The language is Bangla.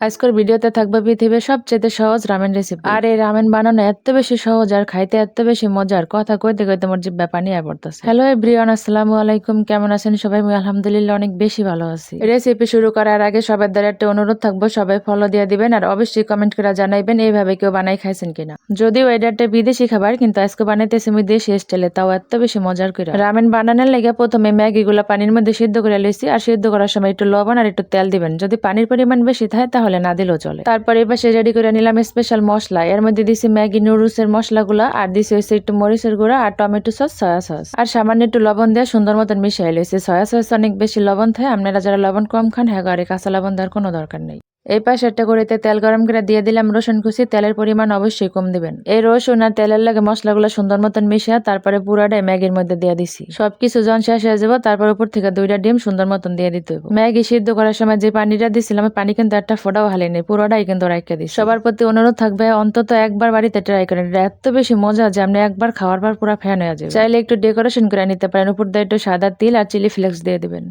আজকের ভিডিওতে থাকবে পৃথিবীর সবচেয়ে সহজ রামেন রেসিপি। আর এই রামেন বানানো এত বেশি সহজ আর খাইতে এত বেশি মজার, কথা কইতে কইতে মোর জিহ্বায় পানি আইয়া পড়তেছে। হ্যালো এভরিওয়ান, আসসালামু আলাইকুম। কেমন আছেন সবাই? আমি আলহামদুলিল্লাহ অনেক বেশি ভালো আছি। রেসিপি শুরু করার আগে সবার দ্বারা একটা অনুরোধ থাকবো, সবাই ফলো দিয়ে দিবেন আর অবশ্যই কমেন্ট করে জানাইবেন এইভাবে কেউ বানাই খাইছেন কিনা। যদিও এটা একটা বিদেশি খাবার, কিন্তু আজকে বানাইতেছি আমি দেশি স্টাইলে, তাও এত বেশি মজার করে। রামেন বানানোর লেগে প্রথমে ম্যাগি গুলা পানির মধ্যে সিদ্ধ করে লইছি, আর সিদ্ধ করার সময় একটু লবণ আর একটু তেল দিবেন। যদি পানির পরিমাণ বেশি থাকে তাহলে না দিলেও চলে। তারপর এবার সে রেডি করে নিলাম স্পেশাল মশলা। এর মধ্যে দিছি ম্যাগি নুডলস এর মশলাগুলা, আর দিছি হচ্ছে একটু মরিচের গুঁড়া আর টমেটো সস, সয়া সস, আর সামান্য একটু লবণ দিয়ে সুন্দর মতন মিশিয়ে লইছি। সয়া সস অনেক বেশি লবণ থাকে, আপনারা যারা লবণ কম খান হ্যাঁ আর কাঁচা লবণ দেওয়ার কোনো দরকার নেই। এই পাশে একটা কড়াইতে তেল গরম করে দিয়ে দিলাম রসুন কুচি। তেলের পরিমাণ অবশ্যই কম দিবেন। এই রসুন আর তেলের লাগে মশলাগুলো সুন্দর মতন মিশিয়ে তারপরে পুরাটাই ম্যাগির মধ্যে দিয়ে দিছি। সবকিছু যখন শেষ হয়ে যাবো তারপর উপর থেকে 2টা ডিম সুন্দর মতন দিয়ে দিতে হবে। ম্যাগি সিদ্ধ করার সময় যে পানিটা দিছিলাম, পানি কিন্তু একটা ফোঁটাও হালেনি, পুরোটাই কিন্তু রাইখা দিছি। সবার প্রতি অনুরোধ থাকবে অন্তত একবার বাড়িতে ট্রাই করেন, এটা এত বেশি মজা যে আপনি একবার খাওয়ার পর পুরো ফ্যান হয়ে যাবে। চাইলে একটু ডেকোরেশন করে নিতে পারেন, উপর দিয়ে একটু সাদা তিল আর চিলি ফ্লেক্স দিয়ে দিবেন।